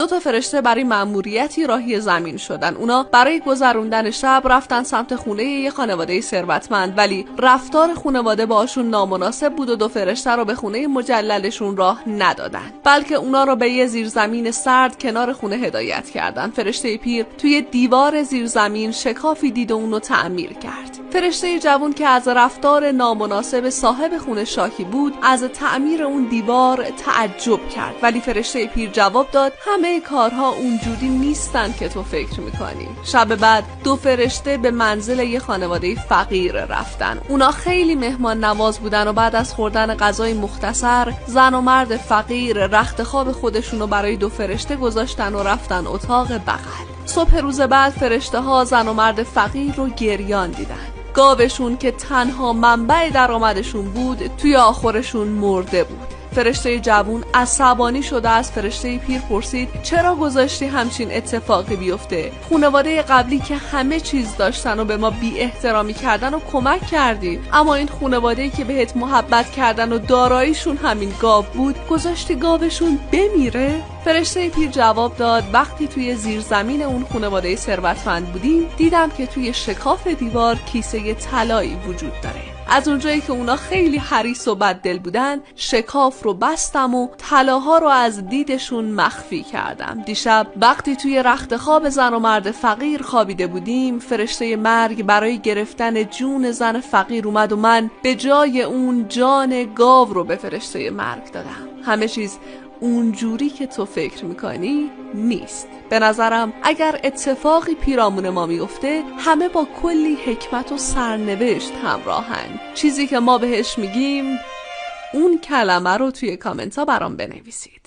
دو تا فرشته برای مأموریتی راهی زمین شدن. اونا برای گذروندن شب رفتن سمت خونه یه خانواده ثروتمند، ولی رفتار خانواده باشون نامناسب بود و دو فرشته رو به خونه مجللشون راه ندادن، بلکه اونا رو به یه زیرزمین سرد کنار خونه هدایت کردن. فرشته پیر توی دیوار زیرزمین شکافی دید و اونو تعمیر کرد. فرشته جوان که از رفتار نامناسب صاحب خونه شاکی بود، از تعمیر اون دیوار تعجب کرد، ولی فرشته پیر جواب داد همه کارها اونجوری نیستن که تو فکر میکنی. شب بعد دو فرشته به منزل یه خانواده فقیر رفتن. اونا خیلی مهمان نواز بودن و بعد از خوردن غذای مختصر، زن و مرد فقیر رخت خواب خودشونو برای دو فرشته گذاشتن و رفتن اتاق بغل. صبح روز بعد فرشته ها زن و مرد فقیر رو گریان دیدن. گاوشون که تنها منبع درآمدشون بود توی آخرشون مرده بود. فرشته جوون عصبانی شده از فرشته پیر پرسید چرا گذاشتی همچین اتفاقی بیفته؟ خانواده قبلی که همه چیز داشتن و به ما بی احترامی کردن و کمک کردی، اما این خانواده‌ای که بهت محبت کردن و داراییشون همین گاو بود گذاشتی گاوشون بمیره؟ فرشته پیر جواب داد وقتی توی زیرزمین اون خانواده ثروتمند بودیم دیدم که توی شکاف دیوار کیسه طلایی وجود داره. از اونجایی که اونا خیلی حریص و بددل بودن شکاف رو بستم و طلاها رو از دیدشون مخفی کردم. دیشب وقتی توی رخت خواب زن و مرد فقیر خوابیده بودیم، فرشته مرگ برای گرفتن جون زن فقیر اومد و من به جای اون جان گاو رو به فرشته مرگ دادم. همه چیز اونجوری که تو فکر میکنی نیست. به نظرم اگر اتفاقی پیرامون ما میفته همه با کلی حکمت و سرنوشت همراهن. چیزی که ما بهش میگیم اون کلمه رو توی کامنت ها برام بنویسید.